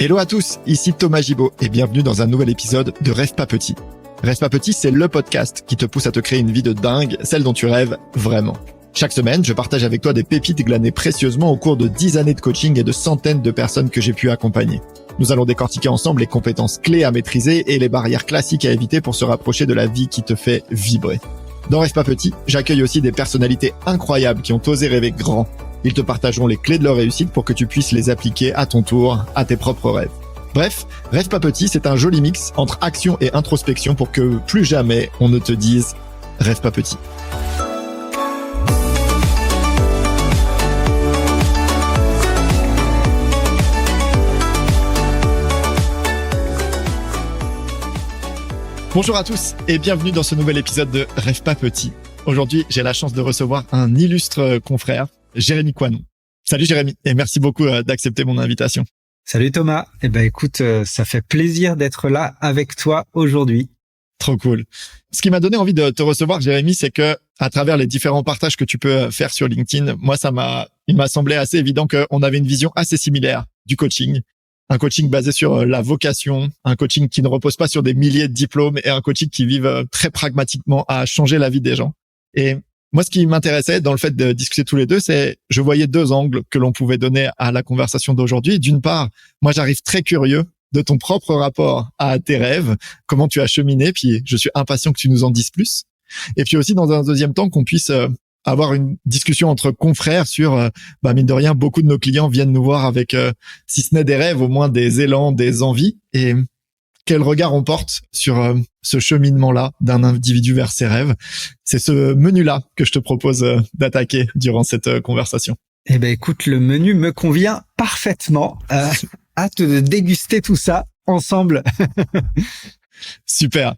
Hello à tous, ici Thomas Gibaud et bienvenue dans un nouvel épisode de Rêve pas petit. Rêve pas petit, c'est le podcast qui te pousse à te créer une vie de dingue, celle dont tu rêves vraiment. Chaque semaine, je partage avec toi des pépites glanées précieusement au cours de 10 années de coaching et de centaines de personnes que j'ai pu accompagner. Nous allons décortiquer ensemble les compétences clés à maîtriser et les barrières classiques à éviter pour se rapprocher de la vie qui te fait vibrer. Dans Rêve pas petit, j'accueille aussi des personnalités incroyables qui ont osé rêver grand. Ils te partageront les clés de leur réussite pour que tu puisses les appliquer à ton tour, à tes propres rêves. Bref, Rêve pas petit, c'est un joli mix entre action et introspection pour que plus jamais on ne te dise « Rêve pas petit ». Bonjour à tous et bienvenue dans ce nouvel épisode de Rêve pas petit. Aujourd'hui, j'ai la chance de recevoir un illustre confrère, Jérémy Coinon. Salut Jérémy et merci beaucoup d'accepter mon invitation. Salut Thomas. Écoute, ça fait plaisir d'être là avec toi aujourd'hui. Trop cool. Ce qui m'a donné envie de te recevoir, Jérémy, c'est que à travers les différents partages que tu peux faire sur LinkedIn, moi, il m'a semblé assez évident qu'on avait une vision assez similaire du coaching. Un coaching basé sur la vocation, un coaching qui ne repose pas sur des milliers de diplômes et un coaching qui vive très pragmatiquement à changer la vie des gens. Et moi, ce qui m'intéressait dans le fait de discuter tous les deux, c'est je voyais deux angles que l'on pouvait donner à la conversation d'aujourd'hui. D'une part, moi, j'arrive très curieux de ton propre rapport à tes rêves, comment tu as cheminé, puis je suis impatient que tu nous en dises plus. Et puis aussi, dans un deuxième temps, qu'on puisse avoir une discussion entre confrères sur, mine de rien, beaucoup de nos clients viennent nous voir avec, si ce n'est des rêves, au moins des élans, des envies. Et quel regard on porte sur ce cheminement-là d'un individu vers ses rêves. C'est ce menu-là que je te propose d'attaquer durant cette conversation. Écoute, le menu me convient parfaitement. Hâte de déguster tout ça ensemble. Super.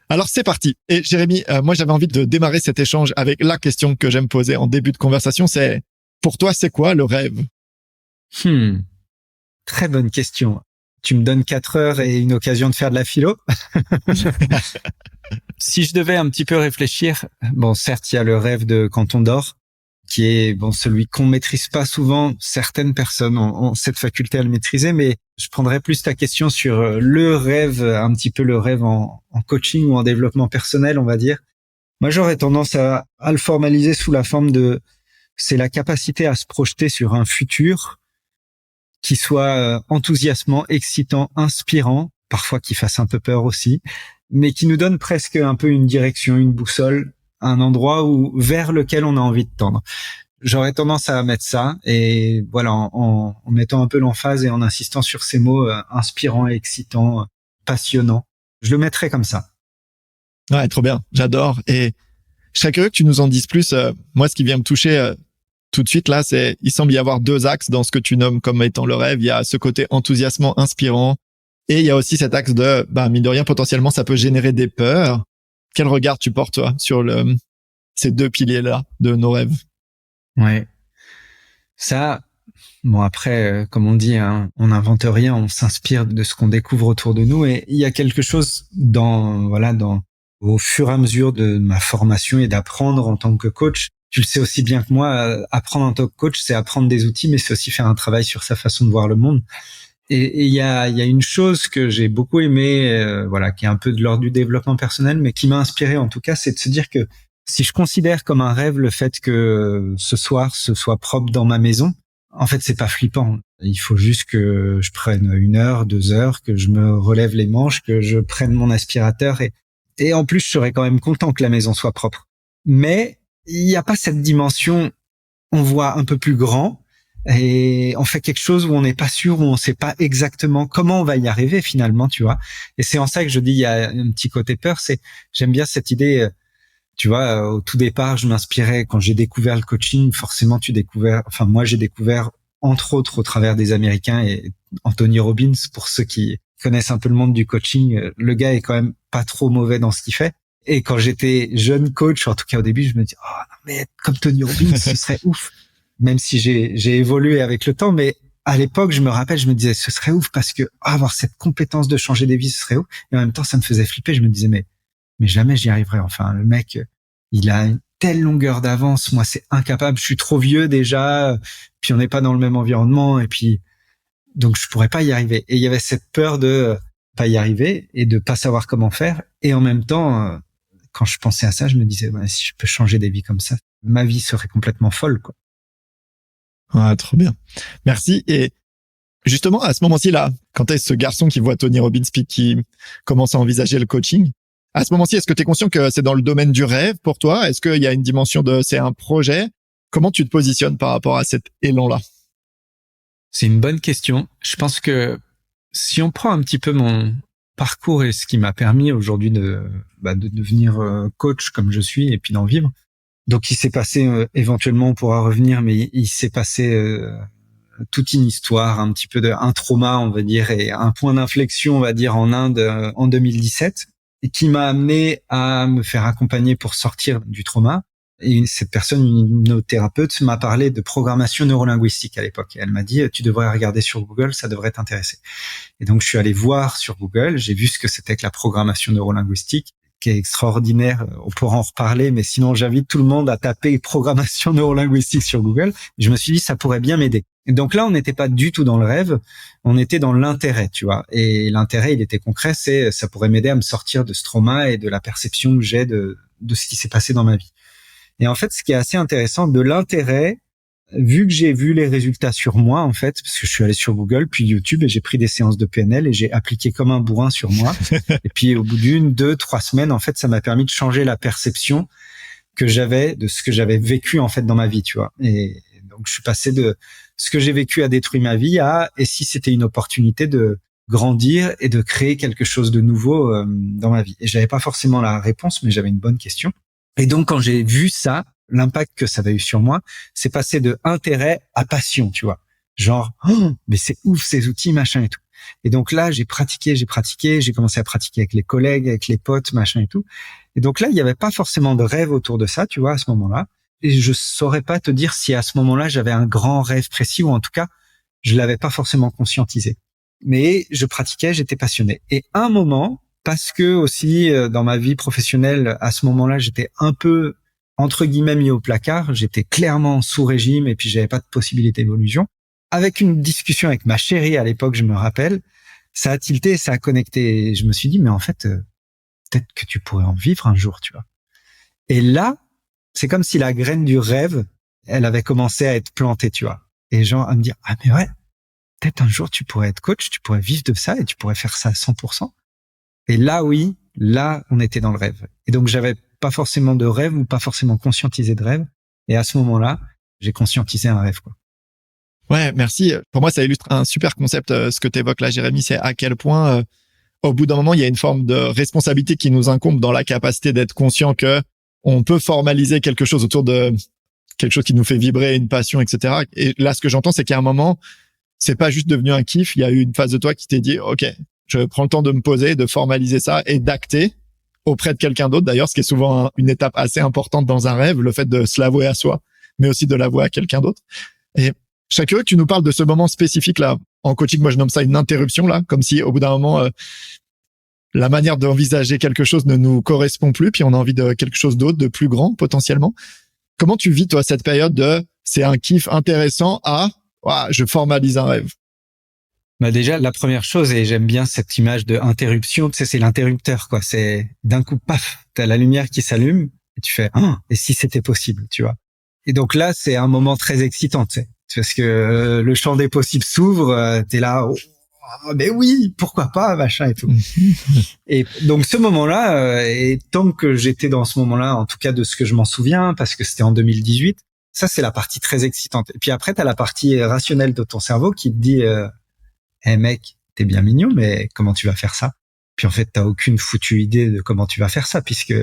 Alors c'est parti. Et Jérémy, moi j'avais envie de démarrer cet échange avec la question que j'aime poser en début de conversation, c'est pour toi c'est quoi le rêve? Très bonne question. Tu me donnes 4 heures et une occasion de faire de la philo. Si je devais un petit peu réfléchir, certes il y a le rêve de quand on dort, qui est celui qu'on maîtrise pas souvent. Certaines personnes ont cette faculté à le maîtriser, mais je prendrais plus ta question sur le rêve, un petit peu le rêve en coaching ou en développement personnel, on va dire. Moi, j'aurais tendance à le formaliser sous la forme c'est la capacité à se projeter sur un futur qui soit enthousiasmant, excitant, inspirant, parfois qui fasse un peu peur aussi, mais qui nous donne presque un peu une direction, une boussole, un endroit vers lequel on a envie de tendre. J'aurais tendance à mettre ça, et voilà, en mettant un peu l'emphase et en insistant sur ces mots inspirants, excitants, passionnants. Je le mettrais comme ça. Ouais, trop bien, j'adore. Et je serais curieux que tu nous en dises plus. Moi, ce qui vient me toucher tout de suite là, il semble y avoir 2 axes dans ce que tu nommes comme étant le rêve. Il y a ce côté enthousiasmant, inspirant, et il y a aussi cet axe de, mine de rien, potentiellement, ça peut générer des peurs. Quel regard tu portes, toi, sur ces 2 piliers-là de nos rêves? Ouais. Ça, après, comme on dit, on n'invente rien, on s'inspire de ce qu'on découvre autour de nous, et il y a quelque chose au fur et à mesure de ma formation et d'apprendre en tant que coach. Tu le sais aussi bien que moi, apprendre en tant que coach, c'est apprendre des outils, mais c'est aussi faire un travail sur sa façon de voir le monde. Et il y a une chose que j'ai beaucoup aimée, qui est un peu de l'ordre du développement personnel, mais qui m'a inspiré en tout cas, c'est de se dire que si je considère comme un rêve le fait que ce soir ce soit propre dans ma maison, en fait c'est pas flippant. Il faut juste que je prenne 1 heure, 2 heures, que je me relève les manches, que je prenne mon aspirateur et en plus je serais quand même content que la maison soit propre. Mais il n'y a pas cette dimension, on voit un peu plus grand et on fait quelque chose où on n'est pas sûr, où on sait pas exactement comment on va y arriver finalement, tu vois. Et c'est en ça que je dis il y a un petit côté peur, j'aime bien cette idée, tu vois, au tout départ, je m'inspirais quand j'ai découvert le coaching, forcément moi j'ai découvert entre autres au travers des Américains et Anthony Robbins, pour ceux qui connaissent un peu le monde du coaching, le gars est quand même pas trop mauvais dans ce qu'il fait. Et quand j'étais jeune coach, en tout cas au début, je me dis non mais être comme Tony Robbins, ce serait ouf. Même si j'ai évolué avec le temps, mais à l'époque, je me rappelle, je me disais ce serait ouf parce que avoir cette compétence de changer des vies, ce serait ouf. Et en même temps, ça me faisait flipper. Je me disais mais jamais j'y arriverai. Enfin, le mec, il a une telle longueur d'avance. Moi, c'est incapable. Je suis trop vieux déjà. Puis on n'est pas dans le même environnement. Et puis Donc je pourrais pas y arriver. Et il y avait cette peur de pas y arriver et de pas savoir comment faire. Et en même temps, quand je pensais à ça, je me disais, ouais, si je peux changer des vies comme ça, ma vie serait complètement folle, quoi. Ouais, trop bien. Merci. Et justement, à ce moment-ci, là, quand t'es ce garçon qui voit Tony Robbins puis qui commence à envisager le coaching, à ce moment-ci, est-ce que tu es conscient que c'est dans le domaine du rêve pour toi? Est-ce qu'il y a une dimension de c'est un projet? Comment tu te positionnes par rapport à cet élan-là? C'est une bonne question. Je pense que si on prend un petit peu mon parcours et ce qui m'a permis aujourd'hui de devenir coach comme je suis et puis d'en vivre. Donc il s'est passé, éventuellement on pourra revenir, mais il s'est passé toute une histoire, un petit peu un trauma, on va dire, et un point d'inflexion, on va dire, en Inde en 2017, et qui m'a amené à me faire accompagner pour sortir du trauma. Et cette personne, une hypnothérapeute, m'a parlé de programmation neurolinguistique à l'époque. Et elle m'a dit, tu devrais regarder sur Google, ça devrait t'intéresser. Et donc, je suis allé voir sur Google, j'ai vu ce que c'était que la programmation neurolinguistique, qui est extraordinaire. On pourra en reparler, mais sinon, j'invite tout le monde à taper programmation neurolinguistique sur Google. Et je me suis dit, ça pourrait bien m'aider. Et donc là, on n'était pas du tout dans le rêve, on était dans l'intérêt, tu vois. Et l'intérêt, il était concret, ça pourrait m'aider à me sortir de ce trauma et de la perception que j'ai de ce qui s'est passé dans ma vie. Et en fait, ce qui est assez intéressant, de l'intérêt, vu que j'ai vu les résultats sur moi, en fait, parce que je suis allé sur Google, puis YouTube, et j'ai pris des séances de PNL et j'ai appliqué comme un bourrin sur moi. Et puis, au bout d'1, 2, 3 semaines, en fait, ça m'a permis de changer la perception que j'avais de ce que j'avais vécu, en fait, dans ma vie, tu vois. Et donc, je suis passé de ce que j'ai vécu a détruit ma vie à, et si c'était une opportunité de grandir et de créer quelque chose de nouveau dans ma vie. Et j'avais pas forcément la réponse, mais j'avais une bonne question. Et donc, quand j'ai vu ça, l'impact que ça avait eu sur moi, c'est passé de intérêt à passion, tu vois. Genre, oh, mais c'est ouf ces outils, machin et tout. Et donc là, j'ai pratiqué, j'ai commencé à pratiquer avec les collègues, avec les potes, machin et tout. Et donc là, il n'y avait pas forcément de rêve autour de ça, tu vois, à ce moment-là. Et je saurais pas te dire si à ce moment-là, j'avais un grand rêve précis ou en tout cas, je l'avais pas forcément conscientisé. Mais je pratiquais, j'étais passionné. Et un moment, parce que aussi dans ma vie professionnelle, à ce moment-là, j'étais un peu entre guillemets mis au placard, j'étais clairement sous régime et puis j'avais pas de possibilité d'évolution. Avec une discussion avec ma chérie à l'époque, je me rappelle, ça a tilté, ça a connecté. Et je me suis dit, mais en fait, peut-être que tu pourrais en vivre un jour, tu vois. Et là, c'est comme si la graine du rêve, elle avait commencé à être plantée, tu vois. Et genre à me dire, ah mais ouais, peut-être un jour tu pourrais être coach, tu pourrais vivre de ça et tu pourrais faire ça à 100%. Et là, oui, là, on était dans le rêve. Et donc, j'avais pas forcément de rêve ou pas forcément conscientisé de rêve. Et à ce moment-là, j'ai conscientisé un rêve, quoi. Ouais, merci. Pour moi, ça illustre un super concept, ce que tu évoques là, Jérémy, c'est à quel point, au bout d'un moment, il y a une forme de responsabilité qui nous incombe dans la capacité d'être conscient que on peut formaliser quelque chose autour de quelque chose qui nous fait vibrer, une passion, etc. Et là, ce que j'entends, c'est qu'à un moment, c'est pas juste devenu un kiff. Il y a eu une phase de toi qui t'est dit, OK, je prends le temps de me poser, de formaliser ça et d'acter auprès de quelqu'un d'autre. D'ailleurs, ce qui est souvent une étape assez importante dans un rêve, le fait de se l'avouer à soi, mais aussi de l'avouer à quelqu'un d'autre. Et je serais curieux que tu nous parles de ce moment spécifique là. En coaching, moi, je nomme ça une interruption là, comme si au bout d'un moment, la manière d'envisager quelque chose ne nous correspond plus, puis on a envie de quelque chose d'autre, de plus grand potentiellement. Comment tu vis toi cette période de c'est un kiff intéressant à je formalise un rêve? Bah déjà, la première chose, et j'aime bien cette image de interruption, tu sais, c'est l'interrupteur, quoi. C'est d'un coup, paf, t'as la lumière qui s'allume et tu fais, et si c'était possible, tu vois. Et donc là, c'est un moment très excitant, tu sais, parce que le champ des possibles s'ouvre, t'es là, mais oui, pourquoi pas, machin et tout. Et donc ce moment-là, et tant que j'étais dans ce moment-là, en tout cas de ce que je m'en souviens, parce que c'était en 2018, ça c'est la partie très excitante. Et puis après, t'as la partie rationnelle de ton cerveau qui te dit, mec, t'es bien mignon, mais comment tu vas faire ça? Puis en fait, t'as aucune foutue idée de comment tu vas faire ça, puisque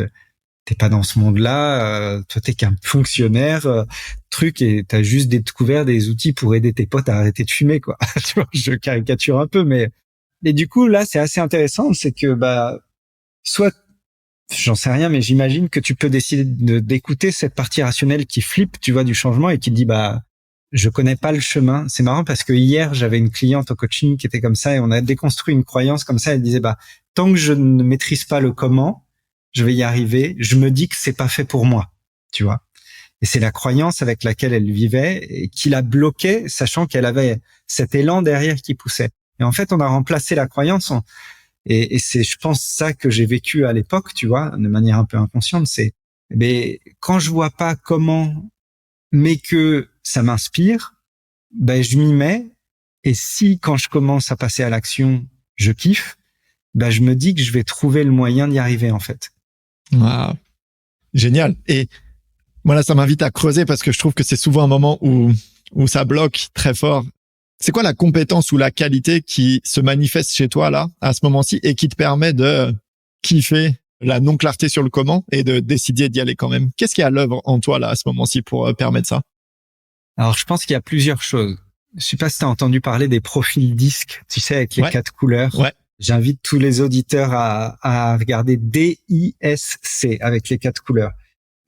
t'es pas dans ce monde-là, toi t'es qu'un fonctionnaire, truc, et t'as juste découvert des outils pour aider tes potes à arrêter de fumer, quoi. Tu vois, je caricature un peu, mais du coup là, c'est assez intéressant, c'est que soit j'en sais rien, mais j'imagine que tu peux décider d'écouter cette partie rationnelle qui flippe, tu vois, du changement et qui te dit je connais pas le chemin. C'est marrant parce que hier, j'avais une cliente au coaching qui était comme ça et on a déconstruit une croyance comme ça. Elle disait, tant que je ne maîtrise pas le comment, je vais y arriver. Je me dis que c'est pas fait pour moi, tu vois. Et c'est la croyance avec laquelle elle vivait et qui la bloquait, sachant qu'elle avait cet élan derrière qui poussait. Et en fait, on a remplacé la croyance et c'est, je pense, ça que j'ai vécu à l'époque, tu vois, de manière un peu inconsciente. C'est, mais quand je vois pas comment, mais que ça m'inspire, ben je m'y mets. Et si quand je commence à passer à l'action, je kiffe, ben je me dis que je vais trouver le moyen d'y arriver en fait. Wow. Génial. Et voilà, ça m'invite à creuser parce que je trouve que c'est souvent un moment où ça bloque très fort. C'est quoi la compétence ou la qualité qui se manifeste chez toi là, à ce moment-ci, et qui te permet de kiffer la non-clarté sur le comment et de décider d'y aller quand même? Qu'est-ce qui est à l'œuvre en toi là, à ce moment-ci, pour permettre ça? Alors, je pense qu'il y a plusieurs choses. Je sais pas si tu as entendu parler des profils disques, tu sais, avec les 4 couleurs. Ouais. J'invite tous les auditeurs à regarder DISC avec les 4 couleurs.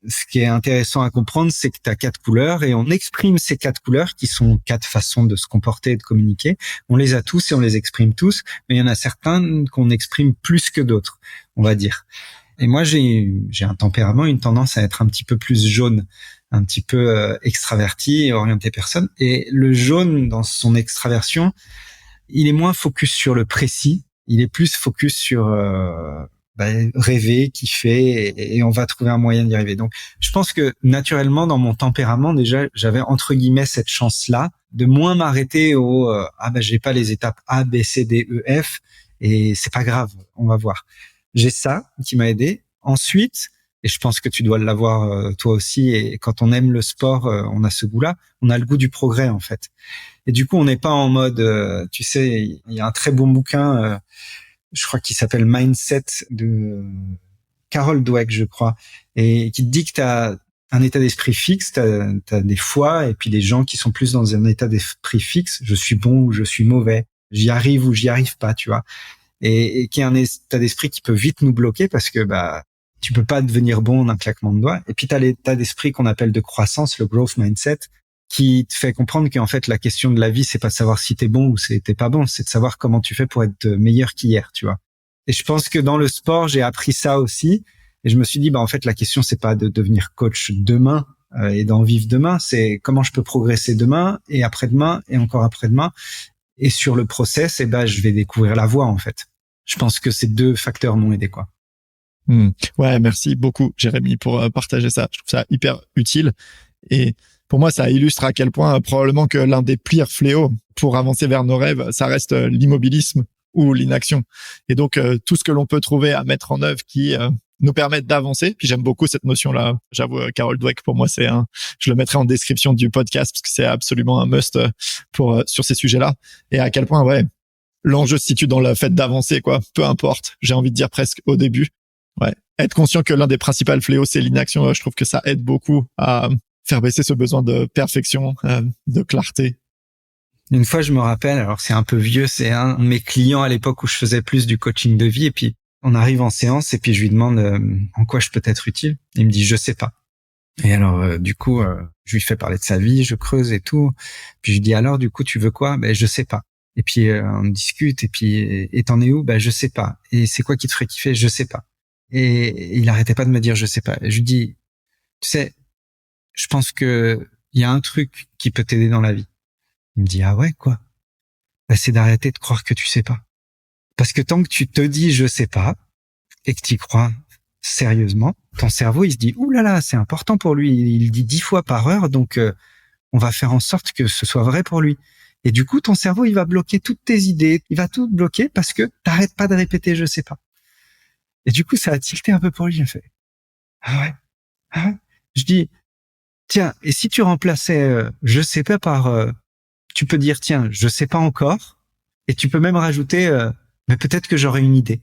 Ce qui est intéressant à comprendre, c'est que tu as 4 couleurs et on exprime ces 4 couleurs qui sont 4 façons de se comporter et de communiquer. On les a tous et on les exprime tous, mais il y en a certains qu'on exprime plus que d'autres, on va dire. Et moi, j'ai un tempérament, une tendance à être un petit peu plus jaune, un petit peu extraverti et orienté personne. Et le jaune, dans son extraversion, il est moins focus sur le précis, il est plus focus sur rêver, kiffer, et on va trouver un moyen d'y arriver. Donc, je pense que naturellement, dans mon tempérament, déjà, j'avais entre guillemets cette chance-là de moins m'arrêter au j'ai pas les étapes A, B, C, D, E, F, et c'est pas grave, on va voir. J'ai ça qui m'a aidé. Ensuite, et je pense que tu dois l'avoir toi aussi, et quand on aime le sport, on a ce goût-là, on a le goût du progrès en fait. Et du coup, on n'est pas en mode, tu sais, il y a un très bon bouquin, je crois qu'il s'appelle Mindset de Carol Dweck, je crois, et qui te dit que tu as un état d'esprit fixe, tu as des fois, et puis des gens qui sont plus dans un état d'esprit fixe, je suis bon ou je suis mauvais, j'y arrive ou j'y arrive pas, tu vois. Et qui est un état d'esprit qui peut vite nous bloquer parce que tu peux pas devenir bon en un claquement de doigts. Et puis tu as l'état d'esprit qu'on appelle de croissance, le growth mindset, qui te fait comprendre qu'en fait la question de la vie, c'est pas de savoir si t'es bon ou si t'es pas bon, c'est de savoir comment tu fais pour être meilleur qu'hier, tu vois. Et je pense que dans le sport, j'ai appris ça aussi. Et je me suis dit, en fait, la question, c'est pas de devenir coach demain et d'en vivre demain, c'est comment je peux progresser demain et après-demain et encore après-demain. Et sur le process, je vais découvrir la voie, en fait. Je pense que ces 2 facteurs m'ont aidé, quoi. Ouais, merci beaucoup, Jérémy, pour partager ça. Je trouve ça hyper utile. Et pour moi, ça illustre à quel point probablement que l'un des pires fléaux pour avancer vers nos rêves, ça reste l'immobilisme ou l'inaction. Et donc, tout ce que l'on peut trouver à mettre en œuvre qui nous permettent d'avancer. Puis j'aime beaucoup cette notion-là. J'avoue, Carol Dweck, pour moi, je le mettrai en description du podcast parce que c'est absolument un must sur ces sujets-là. Et à quel point, l'enjeu se situe dans le fait d'avancer, quoi. Peu importe. J'ai envie de dire presque au début. Ouais. Être conscient que l'un des principaux fléaux, c'est l'inaction. Je trouve que ça aide beaucoup à faire baisser ce besoin de perfection, de clarté. Une fois, je me rappelle, alors c'est un peu vieux, c'est un de mes clients à l'époque où je faisais plus du coaching de vie, et puis on arrive en séance et puis je lui demande en quoi je peux être utile. Il me dit je sais pas. Et alors du coup, je lui fais parler de sa vie, je creuse et tout. Puis je lui dis alors du coup tu veux quoi? Je sais pas. Et puis on discute et puis et t'en es où? Je sais pas. Et c'est quoi qui te ferait kiffer? Je sais pas. Et il arrêtait pas de me dire je sais pas. Et je lui dis tu sais, je pense que il y a un truc qui peut t'aider dans la vie. Il me dit ah ouais quoi? C'est d'arrêter de croire que tu sais pas. Parce que tant que tu te dis je sais pas et que tu y crois sérieusement, ton cerveau il se dit ouh là là, c'est important pour lui, il dit 10 fois par heure, donc on va faire en sorte que ce soit vrai pour lui. Et du coup ton cerveau il va bloquer toutes tes idées, il va tout bloquer parce que t'arrêtes pas de répéter je sais pas. Et du coup ça a tilté un peu pour lui. Je fais ah ouais. Je dis tiens, et si tu remplaçais je sais pas par tu peux dire tiens je sais pas encore, et tu peux même rajouter mais peut-être que j'aurai une idée.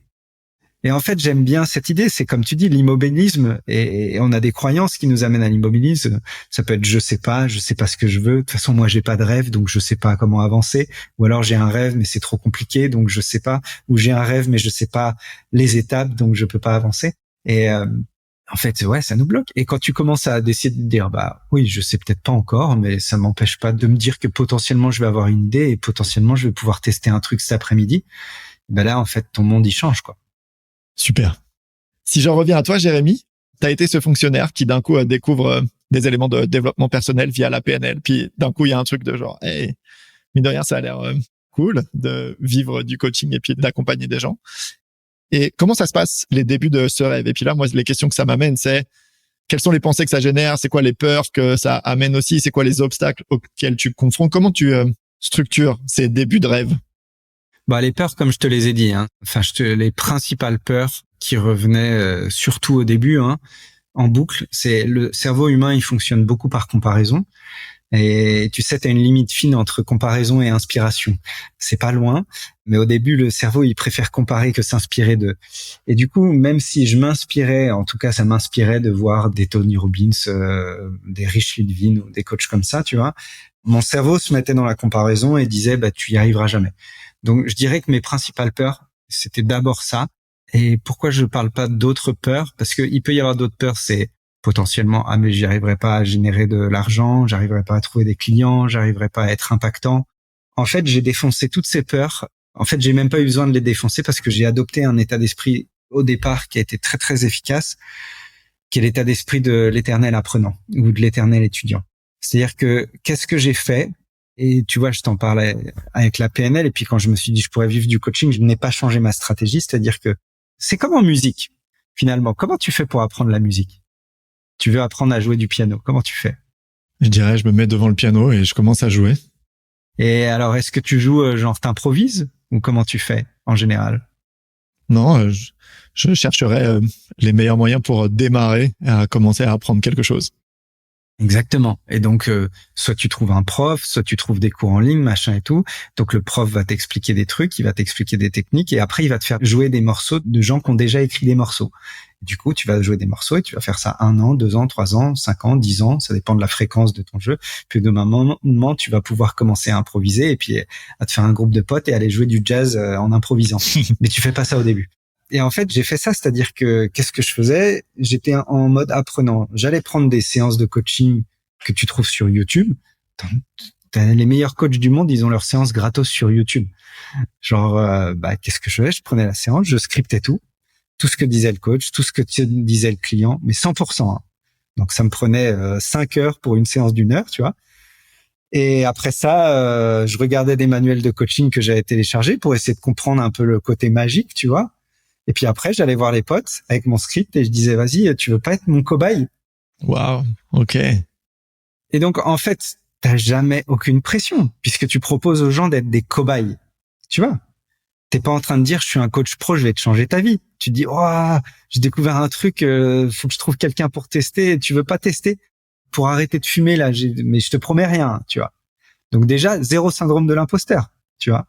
Et en fait, j'aime bien cette idée. C'est comme tu dis, l'immobilisme. Et on a des croyances qui nous amènent à l'immobilisme. Ça peut être je sais pas ce que je veux. De toute façon, moi, j'ai pas de rêve, donc je sais pas comment avancer. Ou alors j'ai un rêve, mais c'est trop compliqué, donc je sais pas. Ou j'ai un rêve, mais je sais pas les étapes, donc je peux pas avancer. Et en fait, ça nous bloque. Et quand tu commences à décider de dire, oui, je sais peut-être pas encore, mais ça m'empêche pas de me dire que potentiellement je vais avoir une idée et potentiellement je vais pouvoir tester un truc cet après-midi. Là, en fait, ton monde, il change, quoi. Super. Si j'en reviens à toi, Jérémy, t'as été ce fonctionnaire qui d'un coup découvre des éléments de développement personnel via la PNL. Puis d'un coup, il y a un truc de genre, hey, mine de rien, ça a l'air cool de vivre du coaching et puis d'accompagner des gens. Et comment ça se passe, les débuts de ce rêve? Et puis là, moi, les questions que ça m'amène, c'est quelles sont les pensées que ça génère? C'est quoi les peurs que ça amène aussi? C'est quoi les obstacles auxquels tu te confrontes? Comment tu structures ces débuts de rêve? Bah, les peurs, comme je te les ai dit, hein. Enfin, les principales peurs qui revenaient surtout au début, hein, en boucle, c'est le cerveau humain, il fonctionne beaucoup par comparaison. Et tu sais, tu as une limite fine entre comparaison et inspiration. C'est pas loin, mais au début, le cerveau, il préfère comparer que s'inspirer d'eux. Et du coup, même si je m'inspirais, en tout cas, ça m'inspirait de voir des Tony Robbins, des Rich Litvin ou des coachs comme ça, tu vois, mon cerveau se mettait dans la comparaison et disait, bah, tu y arriveras jamais. Donc, je dirais que mes principales peurs, c'était d'abord ça. Et pourquoi je parle pas d'autres peurs? Parce que il peut y avoir d'autres peurs, c'est potentiellement, ah, mais j'y arriverai pas à générer de l'argent, j'arriverai pas à trouver des clients, j'arriverai pas à être impactant. En fait, j'ai défoncé toutes ces peurs. En fait, j'ai même pas eu besoin de les défoncer parce que j'ai adopté un état d'esprit au départ qui a été très, très efficace, qui est l'état d'esprit de l'éternel apprenant ou de l'éternel étudiant. C'est-à-dire que, qu'est-ce que j'ai fait? Et tu vois, je t'en parlais avec la PNL et puis quand je me suis dit je pourrais vivre du coaching, je n'ai pas changé ma stratégie. C'est-à-dire que c'est comme en musique, finalement. Comment tu fais pour apprendre la musique? Tu veux apprendre à jouer du piano. Comment tu fais? Je dirais, je me mets devant le piano et je commence à jouer. Et alors, est-ce que tu joues, genre, t'improvises? Ou comment tu fais, en général? Non, je chercherais les meilleurs moyens pour démarrer et à commencer à apprendre quelque chose. Exactement. Et donc, soit tu trouves un prof, soit tu trouves des cours en ligne, machin et tout. Donc, le prof va t'expliquer des trucs, il va t'expliquer des techniques et après, il va te faire jouer des morceaux de gens qui ont déjà écrit des morceaux. Du coup, tu vas jouer des morceaux et tu vas faire ça 1 an, 2 ans, 3 ans, 5 ans, 10 ans. Ça dépend de la fréquence de ton jeu. Puis, de moment, tu vas pouvoir commencer à improviser et puis à te faire un groupe de potes et aller jouer du jazz en improvisant. Mais tu fais pas ça au début. Et en fait, j'ai fait ça, c'est-à-dire que qu'est-ce que je faisais? J'étais en mode apprenant. J'allais prendre des séances de coaching que tu trouves sur YouTube. Les meilleurs coachs du monde, ils ont leurs séances gratos sur YouTube. Genre, qu'est-ce que je faisais? Je prenais la séance, je scriptais tout ce que disait le coach, tout ce que disait le client, mais 100%. Hein. Donc, ça me prenait 5 heures pour une séance d'1 heure, tu vois. Et après ça, je regardais des manuels de coaching que j'avais téléchargés pour essayer de comprendre un peu le côté magique, tu vois. Et puis après, j'allais voir les potes avec mon script et je disais, vas-y, tu veux pas être mon cobaye? Waouh, ok. Et donc, en fait, t'as jamais aucune pression puisque tu proposes aux gens d'être des cobayes. Tu vois? T'es pas en train de dire, je suis un coach pro, je vais te changer ta vie. Tu te dis, oh, j'ai découvert un truc, faut que je trouve quelqu'un pour tester. Tu veux pas tester? Pour arrêter de fumer, là, mais je te promets rien, tu vois. Donc déjà, zéro syndrome de l'imposteur, tu vois.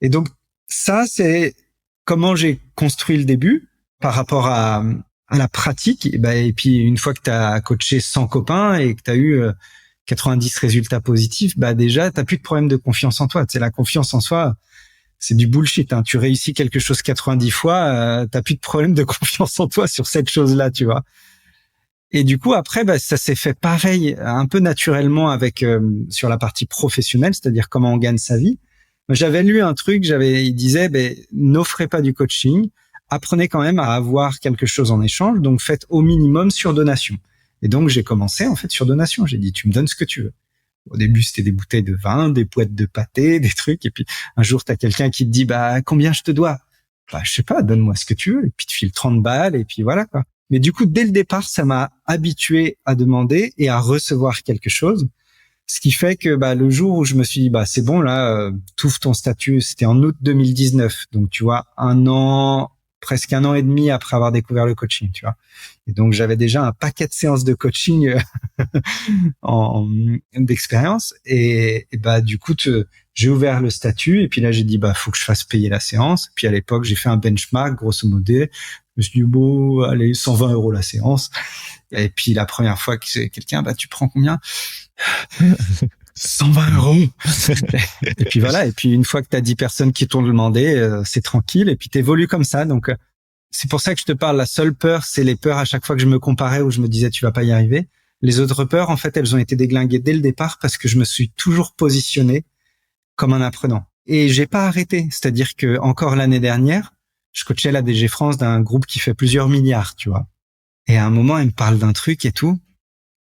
Et donc, ça, c'est comment j'ai construit le début par rapport à la pratique. Et puis, une fois que tu as coaché 100 copains et que tu as eu 90 résultats positifs, déjà, tu n'as plus de problème de confiance en toi. Tu sais, la confiance en soi, c'est du bullshit. Hein. Tu réussis quelque chose 90 fois, tu n'as plus de problème de confiance en toi sur cette chose-là, tu vois. Et du coup, après, ça s'est fait pareil, un peu naturellement avec sur la partie professionnelle, c'est-à-dire comment on gagne sa vie. J'avais lu un truc, il disait, n'offrez pas du coaching, apprenez quand même à avoir quelque chose en échange, donc faites au minimum sur donation. Et donc, j'ai commencé, en fait, sur donation. J'ai dit, tu me donnes ce que tu veux. Au début, c'était des bouteilles de vin, des boîtes de pâté, des trucs. Et puis, un jour, t'as quelqu'un qui te dit, combien je te dois? Je sais pas, donne-moi ce que tu veux. Et puis, tu files 30 balles, et puis voilà, quoi. Mais du coup, dès le départ, ça m'a habitué à demander et à recevoir quelque chose. Ce qui fait que le jour où je me suis dit c'est bon là, t'ouvres ton statut, c'était en août 2019, donc tu vois presque 1 an et demi après avoir découvert le coaching, tu vois. Et donc j'avais déjà un paquet de séances de coaching d'expérience et du coup j'ai ouvert le statut et puis là j'ai dit faut que je fasse payer la séance. Puis à l'époque j'ai fait un benchmark grosso modo. Je me suis dit allez 120 € la séance. Et puis la première fois que c'est quelqu'un tu prends combien? 120 €. Et puis voilà. Et puis une fois que t'as 10 personnes qui t'ont demandé, c'est tranquille. Et puis t'évolues comme ça. Donc c'est pour ça que je te parle. La seule peur, c'est les peurs à chaque fois que je me comparais où je me disais tu vas pas y arriver. Les autres peurs, en fait, elles ont été déglinguées dès le départ parce que je me suis toujours positionné comme un apprenant. Et j'ai pas arrêté. C'est-à-dire que encore l'année dernière, je coachais la DG France d'un groupe qui fait plusieurs milliards, tu vois. Et à un moment, elle me parle d'un truc et tout.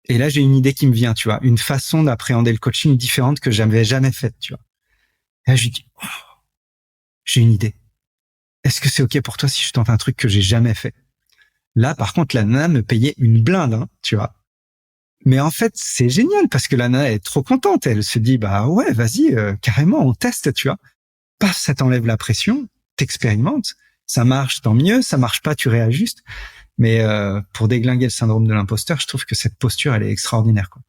Et là, j'ai une idée qui me vient, tu vois, une façon d'appréhender le coaching différente que j'avais jamais faite, tu vois. Et là, je lui dis, oh, j'ai une idée. Est-ce que c'est OK pour toi si je tente un truc que j'ai jamais fait? Là, par contre, la nana me payait une blinde, hein, tu vois. Mais en fait, c'est génial parce que la nana est trop contente. Elle se dit, bah ouais, vas-y, carrément, on teste, tu vois. Paf, ça t'enlève la pression, t'expérimentes. Ça marche, tant mieux. Ça marche pas, tu réajustes. Mais pour déglinguer le syndrome de l'imposteur, je trouve que cette posture, elle est extraordinaire, quoi.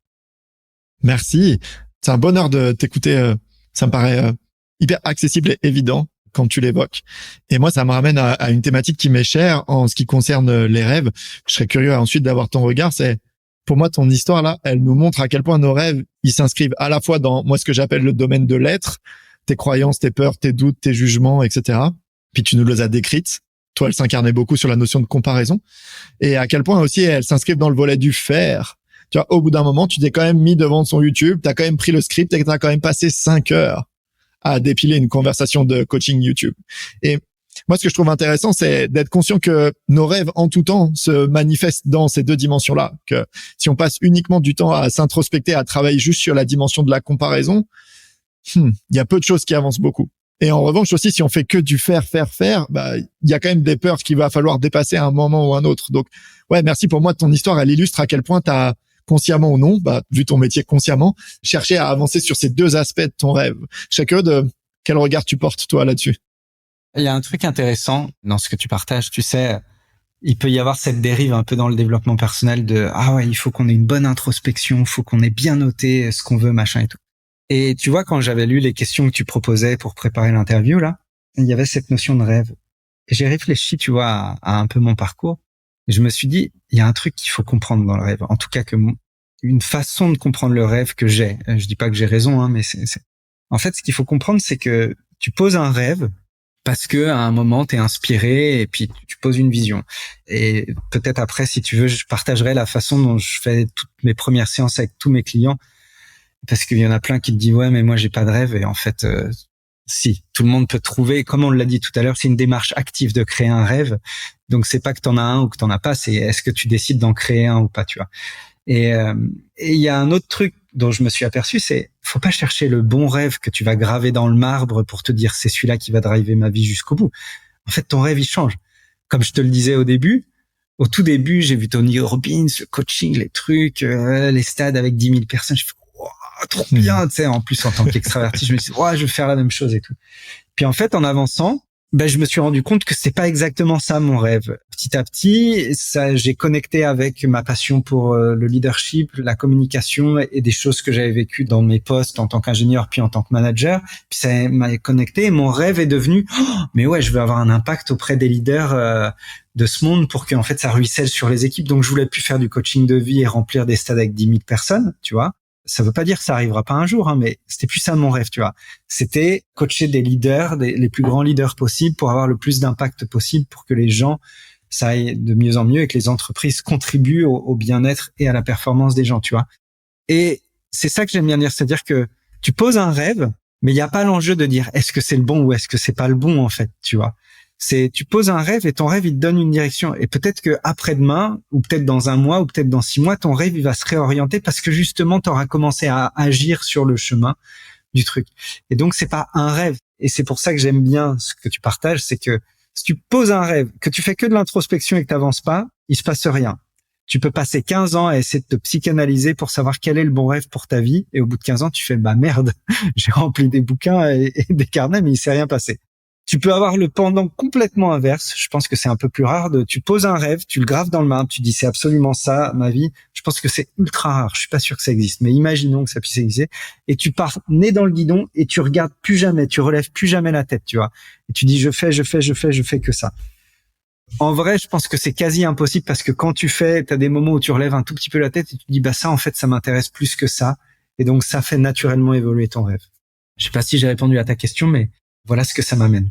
Merci. C'est un bonheur de t'écouter. Ça me paraît hyper accessible et évident quand tu l'évoques. Et moi, ça me ramène à une thématique qui m'est chère en ce qui concerne les rêves. Je serais curieux ensuite d'avoir ton regard. C'est, pour moi, ton histoire là, elle nous montre à quel point nos rêves, ils s'inscrivent à la fois dans, moi, ce que j'appelle le domaine de l'être, tes croyances, tes peurs, tes doutes, tes jugements, etc. Puis tu nous les as décrites. Toi, elle s'incarnait beaucoup sur la notion de comparaison. Et à quel point aussi elles s'inscrivent dans le volet du faire. Tu vois, au bout d'un moment, tu t'es quand même mis devant son YouTube, t'as quand même pris le script et t'as quand même passé 5 heures à dépiler une conversation de coaching YouTube. Et moi, ce que je trouve intéressant, c'est d'être conscient que nos rêves en tout temps se manifestent dans ces deux dimensions-là. Que si on passe uniquement du temps à s'introspecter, à travailler juste sur la dimension de la comparaison, il y a peu de choses qui avancent beaucoup. Et en revanche aussi, si on fait que du faire, bah, il y a quand même des peurs qu'il va falloir dépasser à un moment ou un autre. Donc, ouais, merci pour moi. Ton histoire, elle illustre à quel point t'as, consciemment ou non, bah, vu ton métier consciemment, cherché à avancer sur ces deux aspects de ton rêve. Chacun de quel regard tu portes, toi, là-dessus? Il y a un truc intéressant dans ce que tu partages, tu sais, il peut y avoir cette dérive un peu dans le développement personnel de « Ah ouais, il faut qu'on ait une bonne introspection, il faut qu'on ait bien noté ce qu'on veut, machin et tout ». Et tu vois, quand j'avais lu les questions que tu proposais pour préparer l'interview, là, il y avait cette notion de rêve. Et j'ai réfléchi, tu vois, à un peu mon parcours. Et je me suis dit, il y a un truc qu'il faut comprendre dans le rêve. En tout cas, une façon de comprendre le rêve que j'ai. Je dis pas que j'ai raison, hein, mais en fait, ce qu'il faut comprendre, c'est que tu poses un rêve parce que à un moment, t'es inspiré et puis tu poses une vision. Et peut-être après, si tu veux, je partagerai la façon dont je fais toutes mes premières séances avec tous mes clients. Parce qu'il y en a plein qui te disent, ouais, mais moi, j'ai pas de rêve. Et en fait, si, tout le monde peut trouver, comme on l'a dit tout à l'heure, c'est une démarche active de créer un rêve. Donc, c'est pas que t'en as un ou que t'en as pas, c'est est-ce que tu décides d'en créer un ou pas, tu vois. Et il y a un autre truc dont je me suis aperçu, c'est faut pas chercher le bon rêve que tu vas graver dans le marbre pour te dire c'est celui-là qui va driver ma vie jusqu'au bout. En fait, ton rêve, il change. Comme je te le disais au tout début, j'ai vu Tony Robbins, le coaching, les trucs, les stades avec 10 000 personnes. Je fais, wow, trop bien, tu sais. En plus, en tant qu'extraverti, je me suis dit, ouais, je veux faire la même chose et tout. Puis en fait, en avançant, je me suis rendu compte que c'est pas exactement ça mon rêve. Petit à petit, ça, j'ai connecté avec ma passion pour le leadership, la communication et des choses que j'avais vécues dans mes postes en tant qu'ingénieur puis en tant que manager. Puis ça m'a connecté et mon rêve est devenu, mais ouais, je veux avoir un impact auprès des leaders de ce monde pour que en fait ça ruisselle sur les équipes. Donc je voulais plus faire du coaching de vie et remplir des stades avec 10 000 personnes, tu vois. Ça veut pas dire que ça arrivera pas un jour, hein, mais c'était plus ça mon rêve, tu vois. C'était coacher des leaders, les plus grands leaders possibles pour avoir le plus d'impact possible pour que les gens, ça aille de mieux en mieux et que les entreprises contribuent au bien-être et à la performance des gens, tu vois. Et c'est ça que j'aime bien dire, c'est-à-dire que tu poses un rêve, mais il n'y a pas l'enjeu de dire est-ce que c'est le bon ou est-ce que c'est pas le bon, en fait, tu vois. C'est, tu poses un rêve et ton rêve, il te donne une direction. Et peut-être que après-demain, ou peut-être dans un mois, ou peut-être dans 6 mois, ton rêve, il va se réorienter parce que justement, tu auras commencé à agir sur le chemin du truc. Et donc, c'est pas un rêve. Et c'est pour ça que j'aime bien ce que tu partages, c'est que si tu poses un rêve, que tu fais que de l'introspection et que t'avances pas, il se passe rien. Tu peux passer 15 ans à essayer de te psychanalyser pour savoir quel est le bon rêve pour ta vie. Et au bout de 15 ans, tu fais, bah merde, j'ai rempli des bouquins et des carnets, mais il s'est rien passé. Tu peux avoir le pendant complètement inverse. Je pense que c'est un peu plus rare tu poses un rêve, tu le graves dans le marbre, tu dis c'est absolument ça, ma vie. Je pense que c'est ultra rare. Je suis pas sûr que ça existe, mais imaginons que ça puisse exister. Et tu pars nez dans le guidon et tu regardes plus jamais, tu relèves plus jamais la tête, tu vois. Et tu dis je fais que ça. En vrai, je pense que c'est quasi impossible parce que quand tu fais, t'as des moments où tu relèves un tout petit peu la tête et tu dis bah ça en fait ça m'intéresse plus que ça. Et donc ça fait naturellement évoluer ton rêve. Je sais pas si j'ai répondu à ta question, mais voilà ce que ça m'amène.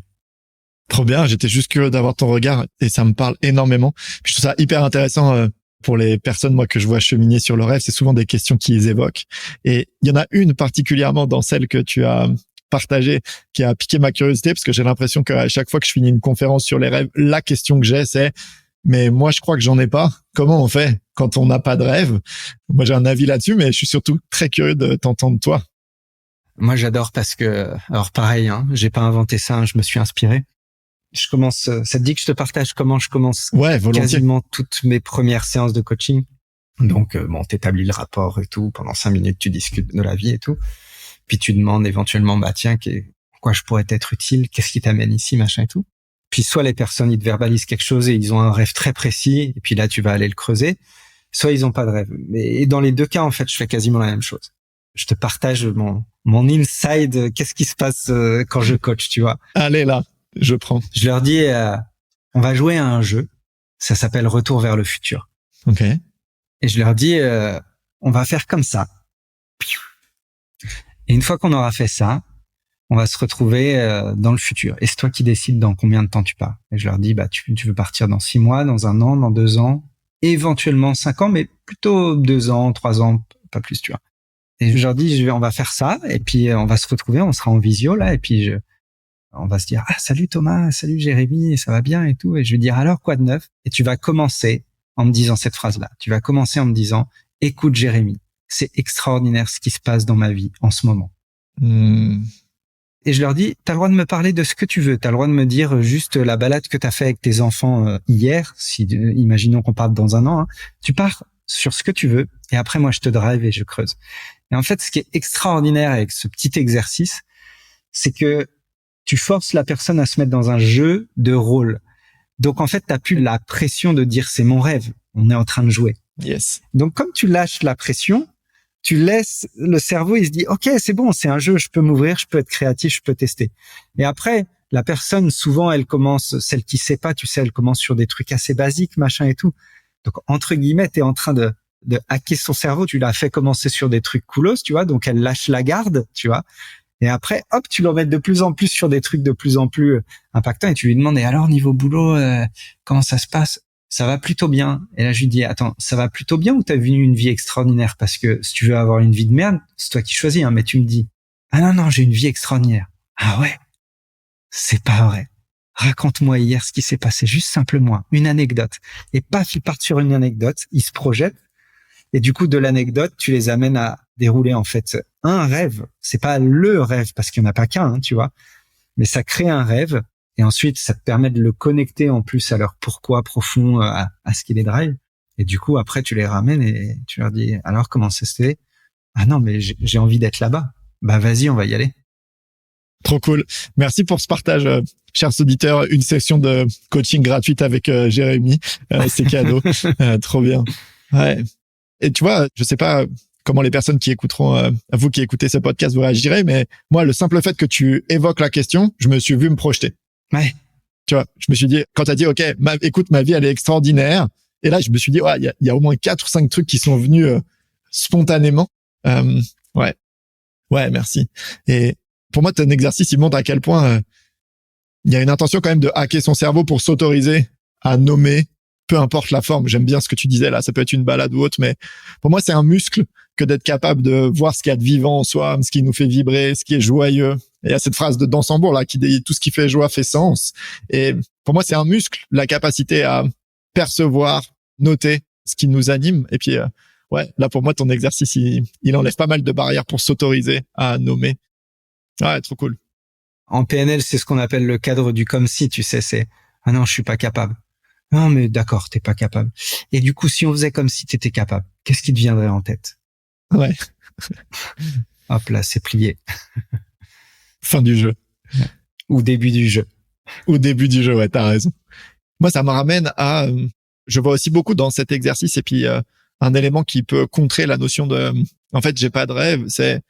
Trop bien, j'étais juste curieux d'avoir ton regard et ça me parle énormément. Puis je trouve ça hyper intéressant pour les personnes moi que je vois cheminer sur le rêve, c'est souvent des questions qu'ils évoquent. Et il y en a une particulièrement dans celle que tu as partagée qui a piqué ma curiosité parce que j'ai l'impression qu'à chaque fois que je finis une conférence sur les rêves, la question que j'ai c'est Mais moi, je crois que j'en ai pas. Comment on fait quand on n'a pas de rêve? Moi, j'ai un avis là-dessus, mais je suis surtout très curieux de t'entendre toi. Moi, j'adore parce que, alors pareil, hein, j'ai pas inventé ça, hein, je me suis inspiré. Ça te dit que je te partage comment je commence Ouais, volontiers. quasiment toutes mes premières séances de coaching. Donc, t'établis le rapport et tout. Pendant 5 minutes, tu discutes de la vie et tout. Puis tu demandes éventuellement, tiens, quoi je pourrais être utile? Qu'est-ce qui t'amène ici, machin et tout. Puis soit les personnes, ils te verbalisent quelque chose et ils ont un rêve très précis. Et puis là, tu vas aller le creuser. Soit ils ont pas de rêve. Et dans les deux cas, en fait, je fais quasiment la même chose. Je te partage mon inside. Qu'est-ce qui se passe quand je coach, tu vois? Allez là, je prends. Je leur dis, on va jouer à un jeu. Ça s'appelle Retour vers le futur. Ok. Et je leur dis, on va faire comme ça. Et une fois qu'on aura fait ça, on va se retrouver dans le futur. Et c'est toi qui décides dans combien de temps tu pars. Et je leur dis, tu veux partir dans 6 mois, dans 1 an, dans 2 ans, éventuellement 5 ans, mais plutôt 2 ans, 3 ans, pas plus, tu vois. Et je leur dis, on va faire ça, et puis on va se retrouver, on sera en visio, là, et puis on va se dire, ah, salut Thomas, salut Jérémy, ça va bien et tout. Et je vais dire, alors quoi de neuf? Et tu vas commencer en me disant cette phrase-là. Tu vas commencer en me disant, écoute Jérémy, c'est extraordinaire ce qui se passe dans ma vie en ce moment. Et je leur dis, t'as le droit de me parler de ce que tu veux. T'as le droit de me dire juste la balade que t'as fait avec tes enfants hier. Si, imaginons qu'on parte dans 1 an. Hein. Tu pars sur ce que tu veux. Et après, moi, je te drive et je creuse. Et en fait, ce qui est extraordinaire avec ce petit exercice, c'est que tu forces la personne à se mettre dans un jeu de rôle. Donc, en fait, t'as plus la pression de dire c'est mon rêve. On est en train de jouer. Yes. Donc, comme tu lâches la pression, tu laisses le cerveau, il se dit, OK, c'est bon, c'est un jeu, je peux m'ouvrir, je peux être créatif, je peux tester. Et après, la personne, souvent, elle commence, celle qui sait pas, tu sais, elle commence sur des trucs assez basiques, machin et tout. Donc, entre guillemets, t'es en train de hacker son cerveau, tu l'as fait commencer sur des trucs coolos, tu vois, donc elle lâche la garde, tu vois. Et après, hop, tu l'emmènes de plus en plus sur des trucs de plus en plus impactants et tu lui demandes, et alors, niveau boulot, comment ça se passe? Ça va plutôt bien. Et là, je lui dis, attends, ça va plutôt bien ou t'as vu une vie extraordinaire? Parce que si tu veux avoir une vie de merde, c'est toi qui choisis, hein, mais tu me dis, ah non, j'ai une vie extraordinaire. Ah ouais? C'est pas vrai. Raconte-moi hier ce qui s'est passé, juste simplement, une anecdote. Et paf, ils partent sur une anecdote, ils se projettent. Et du coup, de l'anecdote, tu les amènes à dérouler, en fait, un rêve. C'est pas le rêve, parce qu'il n'y en a pas qu'un, hein, tu vois. Mais ça crée un rêve. Et ensuite, ça te permet de le connecter en plus à leur pourquoi profond, à ce qui les drive. Et du coup, après, tu les ramènes et tu leur dis, alors, comment ça se fait? Ah non, mais j'ai envie d'être là-bas. Bah, vas-y, on va y aller. Trop cool. Merci pour ce partage, chers auditeurs. Une session de coaching gratuite avec Jérémy. C'est cadeau. Trop bien. Ouais. Et tu vois, je sais pas comment les personnes qui écouteront, vous qui écoutez ce podcast, vous réagirez, mais moi, le simple fait que tu évoques la question, je me suis vu me projeter. Ouais. Tu vois, je me suis dit, quand t'as dit, OK, écoute, ma vie, elle est extraordinaire. Et là, je me suis dit, ouais, il y a au moins 4 ou 5 trucs qui sont venus spontanément. Ouais. Ouais, merci. Et pour moi, ton exercice, il montre à quel point il y a une intention quand même de hacker son cerveau pour s'autoriser à nommer, peu importe la forme. J'aime bien ce que tu disais là, ça peut être une balade ou autre, mais pour moi, c'est un muscle que d'être capable de voir ce qu'il y a de vivant en soi, ce qui nous fait vibrer, ce qui est joyeux. Et il y a cette phrase de Dansembourg là qui dit tout ce qui fait joie fait sens. Et pour moi, c'est un muscle, la capacité à percevoir, noter ce qui nous anime. Et puis, ouais, là pour moi, ton exercice, il enlève pas mal de barrières pour s'autoriser à nommer. Ouais, trop cool. En PNL, c'est ce qu'on appelle le cadre du comme si, tu sais, c'est, ah non, je suis pas capable. Non, mais d'accord, t'es pas capable. Et du coup, si on faisait comme si t'étais capable, qu'est-ce qui te viendrait en tête? Ouais. Hop là, c'est plié. Fin du jeu. Ou début du jeu. Ou début du jeu, ouais, t'as raison. Moi, ça me ramène à, je vois aussi beaucoup dans cet exercice et puis un élément qui peut contrer la notion de, en fait, j'ai pas de rêve, c'est,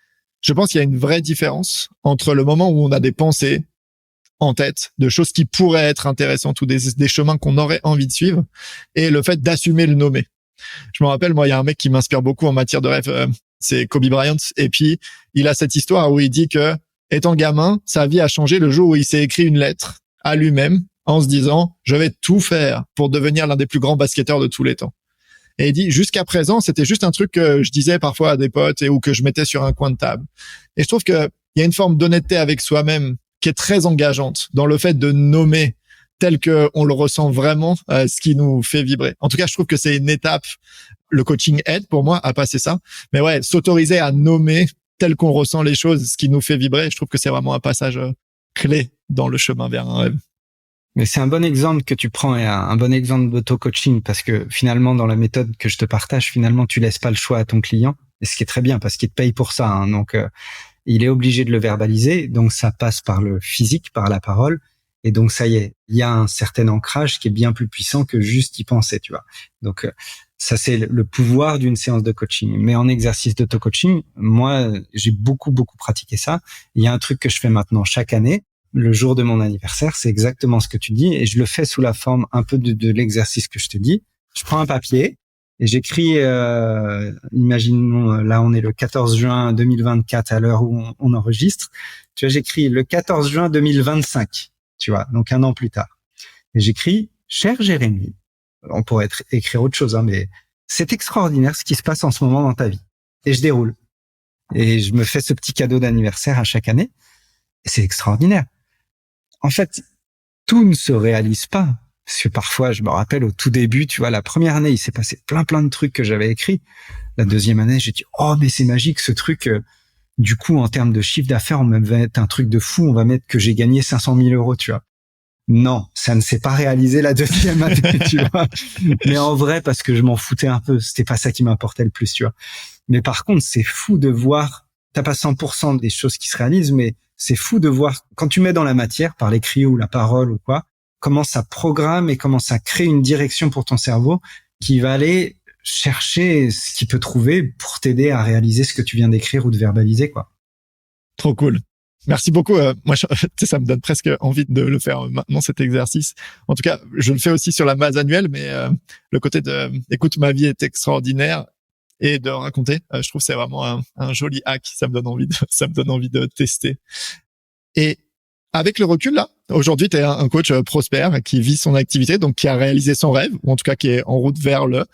je pense qu'il y a une vraie différence entre le moment où on a des pensées en tête, de choses qui pourraient être intéressantes ou des chemins qu'on aurait envie de suivre, et le fait d'assumer le nommer. Je me rappelle, moi, il y a un mec qui m'inspire beaucoup en matière de rêve, c'est Kobe Bryant, et puis il a cette histoire où il dit que, étant gamin, sa vie a changé le jour où il s'est écrit une lettre à lui-même en se disant « Je vais tout faire pour devenir l'un des plus grands basketteurs de tous les temps ». Et il dit, jusqu'à présent, c'était juste un truc que je disais parfois à des potes ou que je mettais sur un coin de table. Et je trouve qu'il y a une forme d'honnêteté avec soi-même qui est très engageante dans le fait de nommer tel que on le ressent vraiment, ce qui nous fait vibrer. En tout cas, je trouve que c'est une étape. Le coaching aide pour moi à passer ça. Mais ouais, s'autoriser à nommer tel qu'on ressent les choses, ce qui nous fait vibrer, je trouve que c'est vraiment un passage clé dans le chemin vers un rêve. Mais c'est un bon exemple que tu prends et un bon exemple d'auto-coaching parce que finalement, dans la méthode que je te partage, finalement, tu laisses pas le choix à ton client. Et ce qui est très bien parce qu'il te paye pour ça. Hein. Donc, il est obligé de le verbaliser. Donc, ça passe par le physique, par la parole. Et donc, ça y est, il y a un certain ancrage qui est bien plus puissant que juste y penser, tu vois. Donc, ça, c'est le pouvoir d'une séance de coaching. Mais en exercice d'auto-coaching, moi, j'ai beaucoup pratiqué ça. Il y a un truc que je fais maintenant chaque année. Le jour de mon anniversaire, c'est exactement ce que tu dis. Et je le fais sous la forme un peu de l'exercice que je te dis. Je prends un papier et j'écris, imaginons, là, on est le 14 juin 2024 à l'heure où on enregistre. Tu vois, j'écris le 14 juin 2025, tu vois, donc un an plus tard. Et j'écris, cher Jérémy, on pourrait écrire autre chose, hein, mais c'est extraordinaire ce qui se passe en ce moment dans ta vie. Et je déroule. Et je me fais ce petit cadeau d'anniversaire à chaque année. Et c'est extraordinaire. En fait, tout ne se réalise pas. Parce que parfois, je me rappelle au tout début, tu vois, la première année, il s'est passé plein de trucs que j'avais écrits. La deuxième année, j'ai dit, oh, mais c'est magique ce truc. Du coup, en termes de chiffre d'affaires, on va mettre un truc de fou. On va mettre que j'ai gagné 500 000 euros, tu vois. Non, ça ne s'est pas réalisé la deuxième année, tu vois. Mais en vrai, parce que je m'en foutais un peu. C'était pas ça qui m'importait le plus, tu vois. Mais par contre, c'est fou de voir, t'as pas 100% des choses qui se réalisent, mais c'est fou de voir quand tu mets dans la matière, par l'écrit ou la parole ou quoi, comment ça programme et comment ça crée une direction pour ton cerveau qui va aller chercher ce qu'il peut trouver pour t'aider à réaliser ce que tu viens d'écrire ou de verbaliser, quoi. Trop cool. Merci beaucoup. Moi, ça me donne presque envie de le faire maintenant, cet exercice. En tout cas, je le fais aussi sur la base annuelle, mais le côté de écoute, ma vie est extraordinaire et de raconter, je trouve que c'est vraiment un joli hack. Ça me donne envie de tester. Et avec le recul, là, aujourd'hui, tu es un coach prospère qui vit son activité, donc qui a réalisé son rêve, ou en tout cas qui est en route vers le.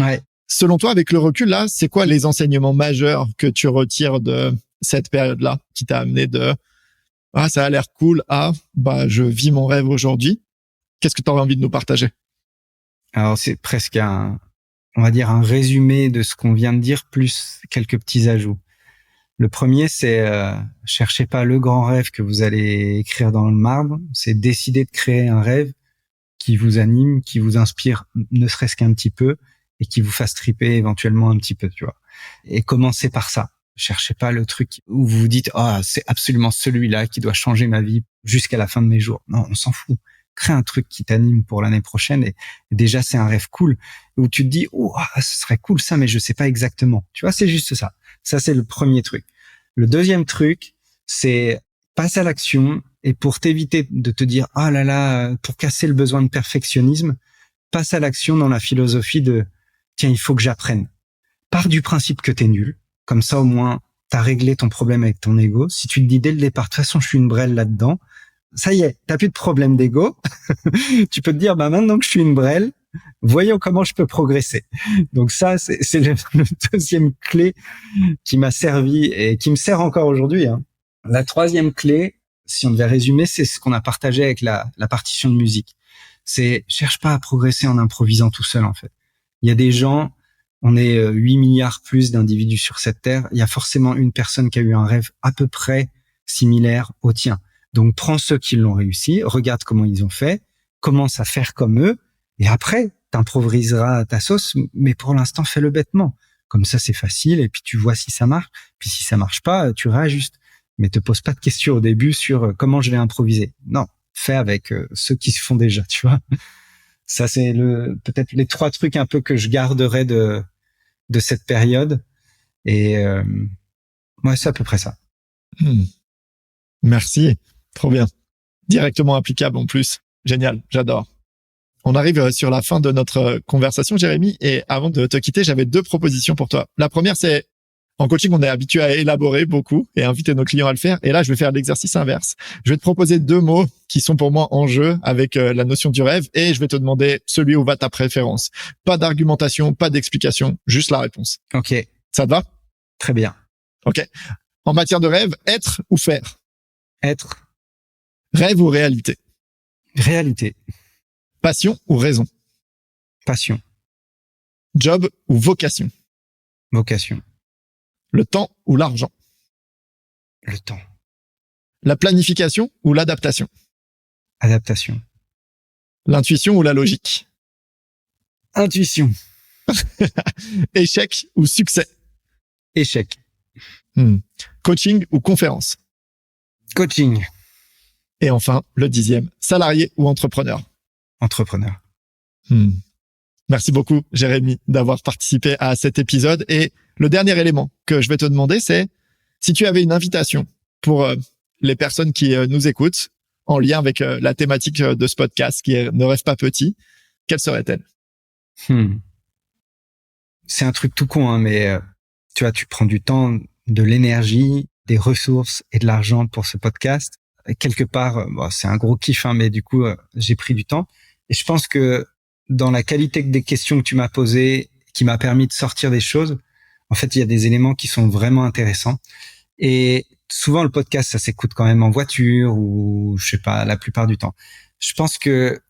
Ouais. Selon toi, avec le recul, là, c'est quoi les enseignements majeurs que tu retires de cette période-là qui t'a amené de « Ah, ça a l'air cool » à « Bah, je vis mon rêve aujourd'hui ». Qu'est-ce que tu aurais envie de nous partager? Alors, c'est presque on va dire un résumé de ce qu'on vient de dire, plus quelques petits ajouts. Le premier, c'est cherchez pas le grand rêve que vous allez écrire dans le marbre, c'est décider de créer un rêve qui vous anime, qui vous inspire ne serait-ce qu'un petit peu et qui vous fasse triper éventuellement un petit peu, tu vois. Et commencez par ça. Cherchez pas le truc où vous vous dites « c'est absolument celui-là qui doit changer ma vie jusqu'à la fin de mes jours ». Non, on s'en fout. Crée un truc qui t'anime pour l'année prochaine et déjà c'est un rêve cool où tu te dis « ce serait cool ça, mais je sais pas exactement ». Tu vois, c'est juste ça. Ça, c'est le premier truc. Le deuxième truc, c'est passe à l'action et pour t'éviter de te dire « Ah là là », pour casser le besoin de perfectionnisme, passe à l'action dans la philosophie de « Tiens, il faut que j'apprenne ». Pars du principe que t'es nul. Comme ça, au moins, t'as réglé ton problème avec ton ego. Si tu te dis dès le départ, de toute façon, je suis une brêle là-dedans, ça y est, t'as plus de problème d'ego. Tu peux te dire, maintenant que je suis une brêle, voyons comment je peux progresser. Donc ça, c'est le deuxième clé qui m'a servi et qui me sert encore aujourd'hui. Hein. La troisième clé, si on devait résumer, c'est ce qu'on a partagé avec la partition de musique. C'est cherche pas à progresser en improvisant tout seul, en fait. Il y a des gens, on est 8 milliards plus d'individus sur cette terre. Il y a forcément une personne qui a eu un rêve à peu près similaire au tien. Donc, prends ceux qui l'ont réussi, regarde comment ils ont fait, commence à faire comme eux, et après, t'improviseras ta sauce, mais pour l'instant, fais-le bêtement. Comme ça, c'est facile, et puis tu vois si ça marche. Puis si ça marche pas, tu réajustes. Mais te pose pas de questions au début sur comment je vais improviser. Non, fais avec ceux qui se font déjà, tu vois. Ça, c'est peut-être les 3 trucs un peu que je garderai de cette période. Et moi, c'est à peu près ça. Merci. Trop bien. Directement applicable en plus. Génial. J'adore. On arrive sur la fin de notre conversation, Jérémy. Et avant de te quitter, j'avais 2 propositions pour toi. La première, c'est en coaching, on est habitué à élaborer beaucoup et inviter nos clients à le faire. Et là, je vais faire l'exercice inverse. Je vais te proposer 2 mots qui sont pour moi en jeu avec la notion du rêve et je vais te demander celui où va ta préférence. Pas d'argumentation, pas d'explication, juste la réponse. Ok. Ça te va? Très bien. Ok. En matière de rêve, être ou faire? Être. Rêve ou réalité? Réalité. Passion ou raison? Passion. Job ou vocation? Vocation. Le temps ou l'argent? Le temps. La planification ou l'adaptation? Adaptation. L'intuition ou la logique? Intuition. Échec ou succès? Échec. Coaching ou conférence? Coaching. Et enfin, le 10e, salarié ou entrepreneur? Entrepreneur. Merci beaucoup, Jérémy, d'avoir participé à cet épisode. Et le dernier élément que je vais te demander, c'est si tu avais une invitation pour les personnes qui nous écoutent en lien avec la thématique de ce podcast qui est Ne rêve pas petit, quelle serait-elle? C'est un truc tout con, hein, mais tu vois, tu prends du temps, de l'énergie, des ressources et de l'argent pour ce podcast. Et quelque part, c'est un gros kiff, hein, mais du coup, j'ai pris du temps. Et je pense que dans la qualité des questions que tu m'as posées, qui m'a permis de sortir des choses, en fait, il y a des éléments qui sont vraiment intéressants. Et souvent, le podcast, ça s'écoute quand même en voiture ou, je sais pas, la plupart du temps. Je pense que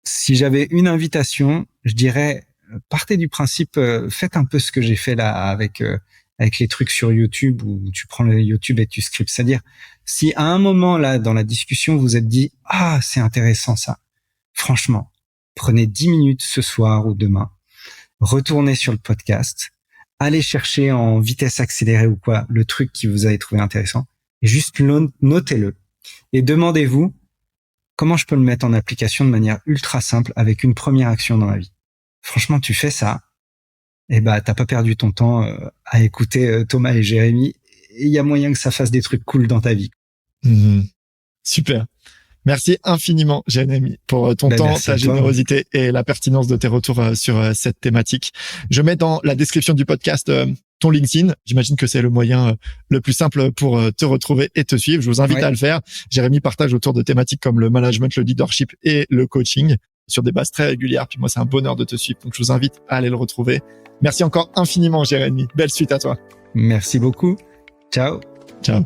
si j'avais une invitation, je dirais, partez du principe, faites un peu ce que j'ai fait là avec les trucs sur YouTube où tu prends le YouTube et tu scriptes. C'est-à-dire, si à un moment là, dans la discussion, vous êtes dit, ah, c'est intéressant ça. Franchement, prenez 10 minutes ce soir ou demain, retournez sur le podcast, allez chercher en vitesse accélérée ou quoi, le truc qui vous avez trouvé intéressant et juste notez-le. Et demandez-vous, comment je peux le mettre en application de manière ultra simple avec une première action dans ma vie. Franchement, tu fais ça, et t'as pas perdu ton temps à écouter Thomas et Jérémy. Il y a moyen que ça fasse des trucs cool dans ta vie. Super. Merci infiniment, Jérémy, pour ton temps, ta générosité et la pertinence de tes retours sur cette thématique. Je mets dans la description du podcast ton LinkedIn. J'imagine que c'est le moyen le plus simple pour te retrouver et te suivre. Je vous invite à le faire. Jérémy partage autour de thématiques comme le management, le leadership et le coaching sur des bases très régulières. Puis moi, c'est un bonheur de te suivre. Donc, je vous invite à aller le retrouver. Merci encore infiniment, Jérémy. Belle suite à toi. Merci beaucoup. Ciao. Ciao.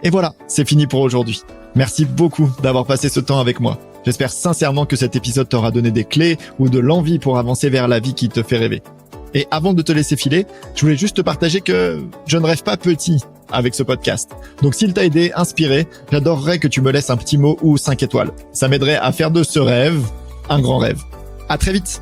Et voilà, c'est fini pour aujourd'hui. Merci beaucoup d'avoir passé ce temps avec moi. J'espère sincèrement que cet épisode t'aura donné des clés ou de l'envie pour avancer vers la vie qui te fait rêver. Et avant de te laisser filer, je voulais juste te partager que je ne rêve pas petit avec ce podcast. Donc s'il t'a aidé, inspiré, j'adorerais que tu me laisses un petit mot ou 5 étoiles. Ça m'aiderait à faire de ce rêve un grand rêve. À très vite.